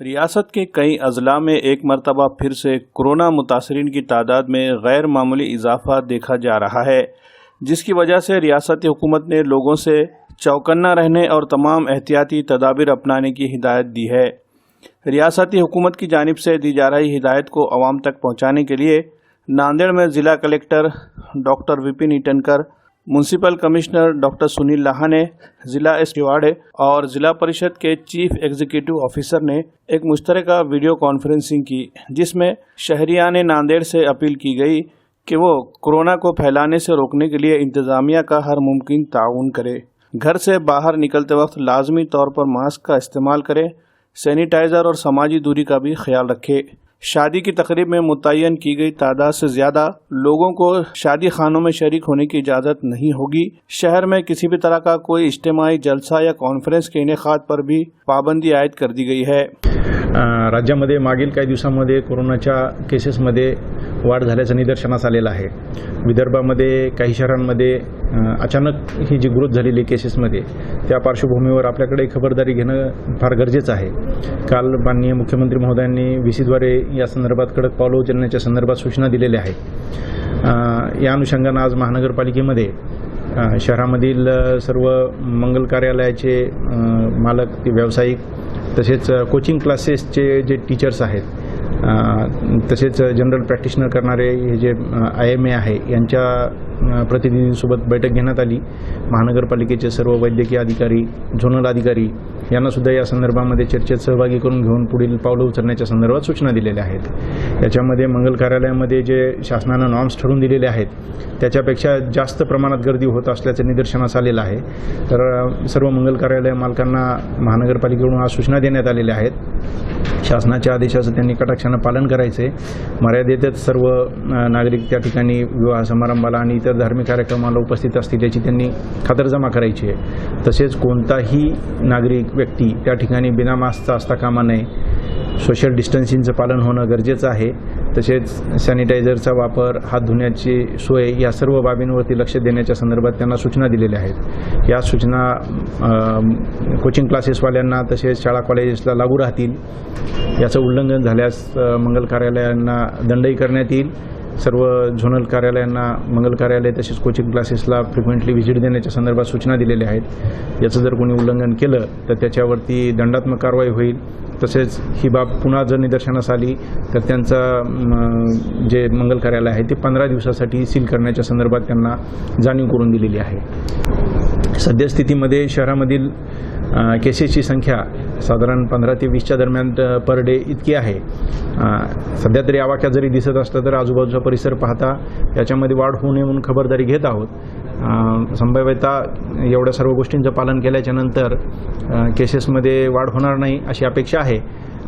रियासत के कई अजला में एक मरतबा फिर से कोरोना मुतासरीन की तादाद में गैर मामूली इजाफा देखा जा रहा है, जिसकी वजह से रियासती हुकूमत ने लोगों से चौकन्ना रहने और तमाम एहतियाती तदाबीर अपनाने की हिदायत दी है। रियासती हुकूमत की जानिब से दी जा रही हिदायत को अवाम तक पहुँचाने के लिए नांदेड़ में ज़िला collector doctor Vipin Itankar, municipal commissioner doctor Sunil Laha ने ज़िला एसडीओ और ज़िला परिषद के चीफ एग्जीक्यूटिव ऑफिसर ने एक मुश्तरका वीडियो कॉन्फ्रेंसिंग की, जिसमें शहरियान नांदेड़ से अपील की गई कि वो कोरोना को फैलाने से रोकने के लिए इंतज़ामिया का हर मुमकिन ताउन करे। घर से बाहर निकलते वक्त लाजमी तौर पर मास्क का इस्तेमाल करें, सैनिटाइज़र और समाजी दूरी का भी ख्याल रखें। शादी की तकरीब में मुतय्यन की गई तादाद से ज़्यादा लोगों को शादी खानों में शरीक होने की इजाज़त नहीं होगी। शहर में किसी भी तरह का कोई इज्तिमाई जलसा या कॉन्फरन्स के इनेकाद पर भी पाबंदी आयद कर दी गई है। राज्यामध्ये मागील काही दिवसांमध्ये कोरोनाच्या केसेसमध्ये वाढ झाल्याचं निदर्शनास आलेलं आहे। विदर्भामध्ये काही शहरांमध्ये अचानक ही जी ग्रोथ झालेली केसेसमध्ये त्या पार्श्वभूमीवर आपल्याकडे खबरदारी घेणं फार गरजेचं आहे। काल माननीय मुख्यमंत्री महोदयांनी VC-द्वारे या संदर्भात कडक पावलं उचलण्याच्या संदर्भात सूचना दिलेल्या आहेत। या अनुषंगाने आज महानगरपालिकेमध्ये शहरामधील सर्व मंगल कार्यालयाचे मालक, व्यावसायिक, तसेच कोचिंग क्लासेसचे जे टीचर्स आहेत, तसेच जनरल प्रॅक्टिशनर करणारे हे जे IMA आहे यांच्या प्रतिनिधींसोबत बैठक घेण्यात आली। महानगरपालिकेचे सर्व वैद्यकीय अधिकारी, झोनल अधिकारी यांना सुद्धा या संदर्भामध्ये चर्चेत सहभागी करून घेऊन पुढील पावलं उचलण्याच्या संदर्भात सूचना दिलेल्या आहेत। याच्यामध्ये मंगल कार्यालयामध्ये जे शासनानं नॉर्म्स ठरवून दिलेले आहेत त्याच्यापेक्षा जास्त प्रमाणात गर्दी होत असल्याचं निदर्शनास आलेलं आहे। तर सर्व मंगल कार्यालय मालकांना महानगरपालिकेकडून आज सूचना देण्यात आलेल्या आहेत। शासनाच्या आदेशाचं त्यांनी कटाक्षानं पालन करायचे। मर्यादेतच सर्व नागरिक त्या ठिकाणी विवाह समारंभाला आणि इतर धार्मिक कार्यक्रमाला उपस्थित असतील याची त्यांनी खातरजमा करायची आहे। तसेच कोणताही नागरिक व्यक्ती त्या ठिकाणी बिना मास्कचा असता कामा नये। सोशल डिस्टन्सिंगचं पालन होणं गरजेचं आहे। तसेच सॅनिटायझरचा वापर, हात धुण्याची सोय या सर्व बाबींवरती लक्ष देण्याच्या संदर्भात त्यांना सूचना दिलेल्या आहेत। या सूचना कोचिंग क्लासेसवाल्यांना तसेच शाळा कॉलेजेसला लागू राहतील। याचं उल्लंघन झाल्यास मंगल कार्यालयांना दंडही करण्यात येईल। सर्व झोनल कार्यालयांना, मंगल कार्यालय तसेच कोचिंग क्लासेसला फ्रिक्वेंटली व्हिजिट देण्याच्या संदर्भात सूचना दिलेल्या आहेत। याचं जर कोणी उल्लंघन केलं तर त्याच्यावरती दंडात्मक कारवाई होईल। तसेच ही बाब पुन्हा जर निदर्शनास आली तर त्यांचा जे मंगल कार्यालय आहे ते 15 दिवसासाठी सील करण्याच्या संदर्भात त्यांना जाणीव करून दिलेली आहे। सद्यस्थितीमध्ये शहरामधील केसेसची संख्या साधारण 15 ते 20च्या दरम्यान पर डे इतकी आहे। सध्या तरी आवाक्यात जरी दिसत असलं तर आजूबाजूचा परिसर पाहता याच्यामध्ये वाढ होऊ नये म्हणून खबरदारी घेत आहोत। संभाव्यतः एवढ्या सर्व गोष्टींचं पालन केल्याच्या नंतर केसेसमध्ये वाढ होणार नाही अशी अपेक्षा आहे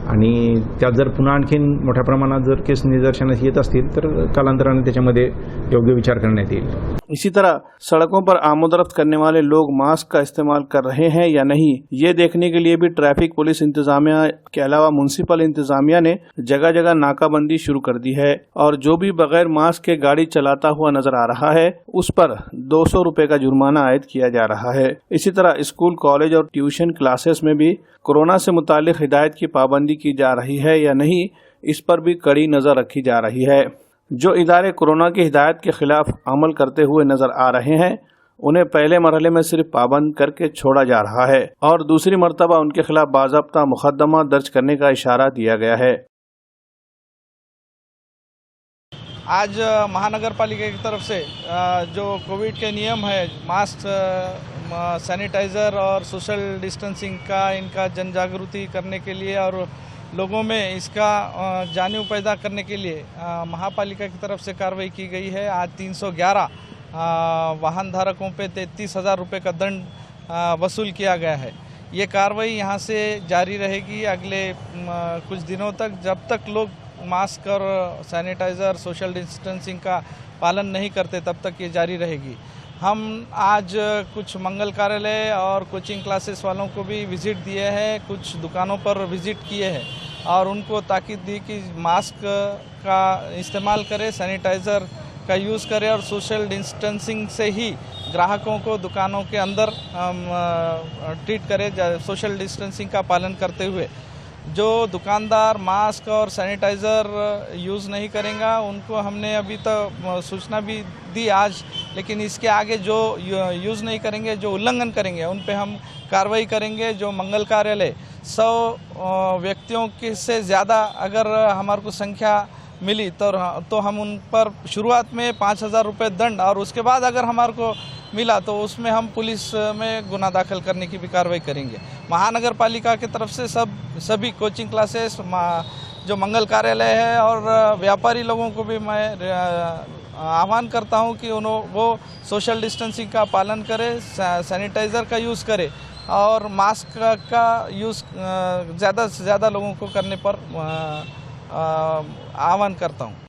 आणि त्यात जर पुन्हा आणखीन मोठ्या प्रमाणात जर केस निदर्शनास येत असतील तर कालांतराने त्याच्यामध्ये योग्य विचार करण्यात येईल। इसी तरह सड़कों पर आमोदरफ्त करने वाले लोग मास्क का इस्तेमाल कर रहे हैं या नहीं, ये देखने के लिए भी ट्रैफिक पुलिस इंतजामिया के अलावा म्यूनसिपल इंतजामिया ने जगह जगह नाकाबंदी शुरू कर दी है और जो भी बगैर मास्क के गाड़ी चलाता हुआ नजर आ रहा है उस पर 200 रुपए का जुर्माना आयद किया जा रहा है। इसी तरह स्कूल, कॉलेज और ट्यूशन क्लासेस में भी कोरोना से मुतालिक हिदायत की पाबंदी की जा रही है या नहीं, इस पर भी कड़ी नजर रखी जा रही है। जो इदारे कोरोना की हिदायत के खिलाफ अमल करते हुए नजर आ रहे हैं उन्हें पहले मरहले में सिर्फ पाबंद करके छोड़ा जा रहा है और दूसरी मरतबा उनके खिलाफ बाज़ाब्ता मुकदमा दर्ज करने का इशारा दिया गया है। आज महानगर पालिका की तरफ से जो कोविड के नियम है, मास्क, सैनिटाइज़र और सोशल डिस्टेंसिंग का इनका जन जागृति करने के लिए और लोगों में इसका जानिब पैदा करने के लिए महापालिका की तरफ से कार्रवाई की गई है। आज 311 वाहन धारकों पे 33,000 रुपये का दंड वसूल किया गया है। ये कार्रवाई यहाँ से जारी रहेगी अगले कुछ दिनों तक, जब तक लोग मास्क और सैनिटाइज़र, सोशल डिस्टेंसिंग का पालन नहीं करते तब तक ये जारी रहेगी। हम आज कुछ मंगल कार्यालय और कोचिंग क्लासेस वालों को भी विज़िट दिए हैं, कुछ दुकानों पर विज़िट किए हैं और उनको ताकीद दी कि मास्क का इस्तेमाल करें, सैनिटाइज़र का यूज़ करें और सोशल डिस्टेंसिंग से ही ग्राहकों को दुकानों के अंदर ट्रीट करें, सोशल डिस्टेंसिंग का पालन करते हुए। जो दुकानदार मास्क और सैनिटाइज़र यूज़ नहीं करेंगे उनको हमने अभी तो सूचना भी दी आज, लेकिन इसके आगे जो यूज़ नहीं करेंगे, जो उल्लंघन करेंगे, उन पे हम कार्रवाई करेंगे। जो मंगल कार्यालय 100 व्यक्तियों के से ज़्यादा अगर हमारे को संख्या मिली तो हम उन पर शुरुआत में 5,000 रुपये दंड, और उसके बाद अगर हमारे को मिला तो उसमें हम पुलिस में गुना दाखिल करने की भी कार्रवाई करेंगे। महानगर पालिका की तरफ से सभी कोचिंग क्लासेस, जो मंगल कार्यालय है और व्यापारी लोगों को भी मैं आह्वान करता हूं कि वो सोशल डिस्टेंसिंग का पालन करें, सैनिटाइज़र का यूज़ करें और मास्क का यूज़ ज़्यादा से ज़्यादा लोगों को करने पर आह्वान करता हूं।